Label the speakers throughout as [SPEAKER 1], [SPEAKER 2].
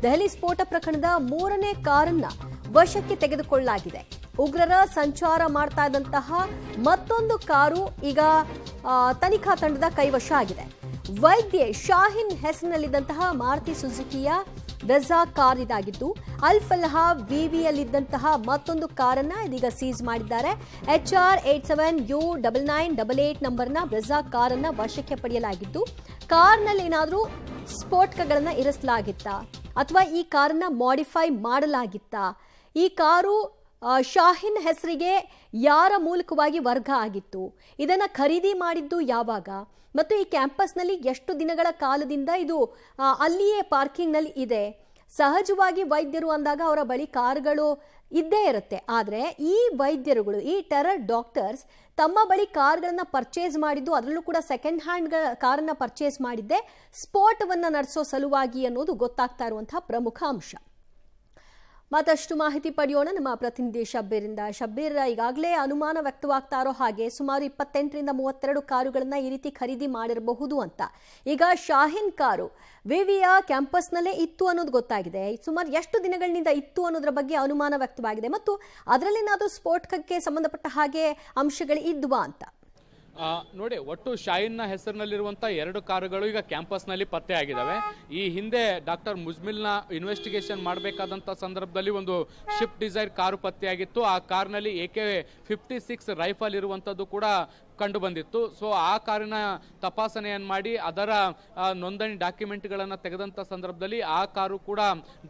[SPEAKER 1] ದೆಹಲಿ ಸ್ಫೋಟ ಪ್ರಕರಣದ 3ನೇ ಕಾರನ್ನ ವಶಕ್ಕೆ ತೆಗೆದುಕೊಳ್ಳಲಾಗಿದೆ. ಉಗ್ರರ ಸಂಚಾರ ಮಾಡ್ತಾ ಇದ್ದಂತಹ ಮತ್ತೊಂದು ಕಾರು ಈಗ ತನಿಖಾ ತಂಡದ ಕೈವಶ ಆಗಿದೆ. ವೈದ್ಯೆ ಶಾಹಿನ್ ಹೆಸರಿನಲ್ಲಿದ್ದಂತಹ ಮಾರುತಿ ಸುಜುಕಿಯ ಬ್ರೆಜಾ ಕಾರ್ ಇದಾಗಿದ್ದು, ಅಲ್ ಫಲಾಹ್ ವಿವಿಯಲ್ಲಿದ್ದಂತಹ ಮತ್ತೊಂದು ಕಾರನ್ನ ಇದೀಗ ಸೀಸ್ ಮಾಡಿದ್ದಾರೆ. HR 87U9988 ನಂಬರ್ನ ಬ್ರೆಜಾ ಕಾರನ್ನ ವಶಕ್ಕೆ ಪಡೆಯಲಾಗಿದ್ದು, ಕಾರ್ನಲ್ಲಿ ಏನಾದರೂ ಸ್ಫೋಟಕಗಳನ್ನ ಇರಿಸಲಾಗಿತ್ತಾ ಅಥವಾ ಈ ಕಾರನ್ನ ಮಾಡಿಫೈ ಮಾಡಲಾಗಿತ್ತಾ, ಈ ಕಾರು ಶಾಹಿನ್ ಹೆಸರಿಗೆ ಯಾರ ಮೂಲಕವಾಗಿ ವರ್ಗ ಆಗಿತ್ತು, ಇದನ್ನ ಖರೀದಿ ಮಾಡಿದ್ದು ಯಾವಾಗ ಮತ್ತು ಈ ಕ್ಯಾಂಪಸ್ನಲ್ಲಿ ಎಷ್ಟು ದಿನಗಳ ಕಾಲದಿಂದ ಇದು ಅಲ್ಲಿಯೇ ಪಾರ್ಕಿಂಗ್ನಲ್ಲಿ ಇದೆ. ಸಹಜವಾಗಿ ವೈದ್ಯರು ಅಂದಾಗ ಅವರ ಬಳಿ ಕಾರುಗಳು ಇದ್ದೇ ಇರುತ್ತೆ. ಆದರೆ ಈ ವೈದ್ಯರುಗಳು, ಈ ಟೆರರ್ ಡಾಕ್ಟರ್ಸ್ ತಮ್ಮ ಬಳಿ ಕಾರ್ಗಳನ್ನ ಪರ್ಚೇಸ್ ಮಾಡಿದ್ದು, ಅದರಲ್ಲೂ ಕೂಡ ಸೆಕೆಂಡ್ ಹ್ಯಾಂಡ್ ಕಾರನ್ನ ಪರ್ಚೇಸ್ ಮಾಡಿದ್ದೆ ಸ್ಫೋಟವನ್ನು ನಡೆಸೋ ಸಲುವಾಗಿ ಅನ್ನೋದು ಗೊತ್ತಾಗ್ತಾ ಇರುವಂತಹ ಪ್ರಮುಖ ಅಂಶ. ಮತ್ತಷ್ಟು ಮಾಹಿತಿ ಪಡೆಯೋಣ ನಮ್ಮ ಪ್ರತಿನಿಧಿ ಶಬ್ಬೀರಿಂದ. ಶಬ್ಬೀರ್, ಈಗಾಗಲೇ ಅನುಮಾನ ವ್ಯಕ್ತವಾಗ್ತಾ ಇರೋ ಹಾಗೆ ಸುಮಾರು 28ರಿಂದ 32 ಕಾರುಗಳನ್ನ ಈ ರೀತಿ ಖರೀದಿ ಮಾಡಿರಬಹುದು ಅಂತ. ಈಗ ಶಾಹಿನ್ ಕಾರು ವಿವಿಯ ಕ್ಯಾಂಪಸ್ನಲ್ಲೇ ಇತ್ತು ಅನ್ನೋದು ಗೊತ್ತಾಗಿದೆ. ಸುಮಾರು ಎಷ್ಟು ದಿನಗಳಿಂದ ಇತ್ತು ಅನ್ನೋದ್ರ ಬಗ್ಗೆ ಅನುಮಾನ ವ್ಯಕ್ತವಾಗಿದೆ ಮತ್ತು ಅದರಲ್ಲೇನಾದರೂ ಸ್ಫೋಟಕಕ್ಕೆ ಸಂಬಂಧಪಟ್ಟ ಹಾಗೆ ಅಂಶಗಳು ಇದ್ವಾ ಅಂತ?
[SPEAKER 2] ನೋಡಿ, ಒಟ್ಟು ಶಾಹಿನ್ನ ಹೆಸರಿನಲ್ಲಿರುವಂಥ 2 ಕಾರುಗಳು ಈಗ ಕ್ಯಾಂಪಸ್ನಲ್ಲಿ ಪತ್ತೆ ಆಗಿದ್ದಾವೆ. ಈ ಹಿಂದೆ ಡಾಕ್ಟರ್ ಮುಜ್ಮಿಲ್ನ ಇನ್ವೆಸ್ಟಿಗೇಷನ್ ಮಾಡಬೇಕಾದಂಥ ಸಂದರ್ಭದಲ್ಲಿ ಒಂದು ಶಿಫ್ಟ್ ಡಿಸೈರ್ ಕಾರು ಪತ್ತೆಯಾಗಿತ್ತು. ಆ ಕಾರ್ನಲ್ಲಿ AK-56 ರೈಫಲ್ ಇರುವಂಥದ್ದು ಕೂಡ ಕಂಡು ಬಂದಿತ್ತು. ಸೊ ಆ ಕಾರಿನ ತಪಾಸಣೆಯನ್ನು ಮಾಡಿ ಅದರ ನೋಂದಣಿ ಡಾಕ್ಯುಮೆಂಟ್ಗಳನ್ನು ತೆಗೆದಂಥ ಸಂದರ್ಭದಲ್ಲಿ ಆ ಕಾರು ಕೂಡ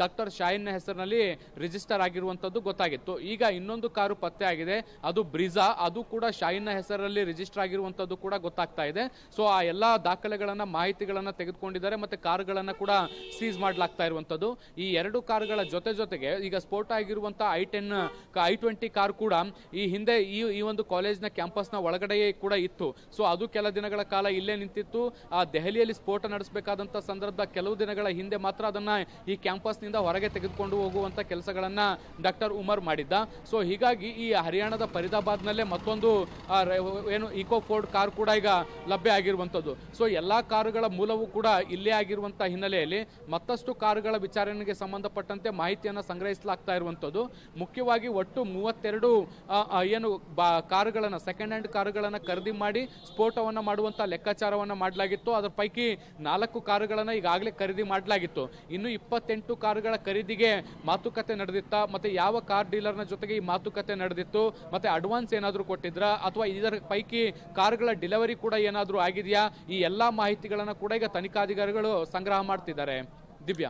[SPEAKER 2] ಡಾಕ್ಟರ್ ಶಾಹಿನ್ನ ಹೆಸರಿನಲ್ಲಿ ರಿಜಿಸ್ಟರ್ ಆಗಿರುವಂಥದ್ದು ಗೊತ್ತಾಗಿತ್ತು. ಈಗ ಇನ್ನೊಂದು ಕಾರು ಪತ್ತೆ ಆಗಿದೆ, ಅದು ಬ್ರಿಜಾ, ಅದು ಕೂಡ ಶಾಹಿನ್ನ ಹೆಸರಲ್ಲಿ ರಿಜಿಸ್ಟರ್ ಆಗಿರುವಂಥದ್ದು ಕೂಡ ಗೊತ್ತಾಗ್ತಾ ಇದೆ. ಸೊ ಆ ಎಲ್ಲ ದಾಖಲೆಗಳನ್ನು, ಮಾಹಿತಿಗಳನ್ನು ತೆಗೆದುಕೊಂಡಿದ್ದಾರೆ ಮತ್ತು ಕಾರುಗಳನ್ನು ಕೂಡ ಸೀಸ್ ಮಾಡಲಾಗ್ತಾ ಇರುವಂಥದ್ದು. ಈ 2 ಕಾರುಗಳ ಜೊತೆಗೆ ಈಗ ಸ್ಫೋಟ ಆಗಿರುವಂಥ I-20 ಕಾರ್ ಕೂಡ ಈ ಹಿಂದೆ ಈ ಒಂದು ಕಾಲೇಜ್ನ ಕ್ಯಾಂಪಸ್ನ ಒಳಗಡೆಯೇ ಕೂಡ ಇತ್ತು. ಸೊ ಅದು ಕೆಲ ದಿನಗಳ ಕಾಲ ಇಲ್ಲೇ ನಿಂತಿತ್ತು. ಆ ದೆಹಲಿಯಲ್ಲಿ ಸ್ಫೋಟ ನಡೆಸಬೇಕಾದಂತ ಸಂದರ್ಭದ ಕೆಲವು ದಿನಗಳ ಹಿಂದೆ ಮಾತ್ರ ಅದನ್ನ ಈ ಕ್ಯಾಂಪಸ್ ನಿಂದ ಹೊರಗೆ ತೆಗೆದುಕೊಂಡು ಹೋಗುವಂತ ಕೆಲಸಗಳನ್ನ ಡಾಕ್ಟರ್ ಉಮರ್ ಮಾಡಿದ್ದ. ಸೊ ಹೀಗಾಗಿ ಈ ಹರಿಯಾಣದ ಫರೀದಾಬಾದ್ ನಲ್ಲೇ ಮತ್ತೊಂದು ಏನು ಇಕೋ ಫೋರ್ಡ್ ಕಾರ್ ಕೂಡ ಈಗ ಲಭ್ಯ ಆಗಿರುವಂತದ್ದು. ಸೊ ಎಲ್ಲಾ ಕಾರುಗಳ ಮೂಲವೂ ಕೂಡ ಇಲ್ಲೇ ಆಗಿರುವಂತಹ ಹಿನ್ನೆಲೆಯಲ್ಲಿ ಮತ್ತಷ್ಟು ಕಾರುಗಳ ವಿಚಾರಣೆಗೆ ಸಂಬಂಧಪಟ್ಟಂತೆ ಮಾಹಿತಿಯನ್ನು ಸಂಗ್ರಹಿಸಲಾಗ್ತಾ ಇರುವಂತದ್ದು. ಮುಖ್ಯವಾಗಿ ಒಟ್ಟು 32 ಏನು ಕಾರುಗಳನ್ನ, ಸೆಕೆಂಡ್ ಹ್ಯಾಂಡ್ ಕಾರುಗಳನ್ನ ಖರೀದಿ ಮಾಡಿ ಸ್ಫೋಟವನ್ನ ಮಾಡುವಂತ ಲೆಕ್ಕಾಚಾರವನ್ನ ಮಾಡಲಾಗಿತ್ತು. ಅದರ ಪೈಕಿ 4 ಕಾರುಗಳನ್ನ ಈಗಾಗಲೇ ಖರೀದಿ ಮಾಡಲಾಗಿತ್ತು. ಇನ್ನು 28 ಕಾರುಗಳ ಖರೀದಿಗೆ ಮಾತುಕತೆ ನಡೆದಿತ್ತ, ಮತ್ತೆ ಯಾವ ಕಾರ್ ಡೀಲರ್ನ ಜೊತೆಗೆ ಈ ಮಾತುಕತೆ ನಡೆದಿತ್ತು, ಮತ್ತೆ ಅಡ್ವಾನ್ಸ್ ಏನಾದರೂ ಕೊಟ್ಟಿದ್ರ ಅಥವಾ ಇದರ ಪೈಕಿ ಕಾರುಗಳ ಡೆಲಿವರಿ ಕೂಡ ಏನಾದರೂ ಆಗಿದೆಯಾ, ಈ ಎಲ್ಲಾ ಮಾಹಿತಿಗಳನ್ನ ಕೂಡ ಈಗ ತನಿಖಾಧಿಕಾರಿಗಳು ಸಂಗ್ರಹ ಮಾಡ್ತಿದ್ದಾರೆ. ದಿವ್ಯಾ.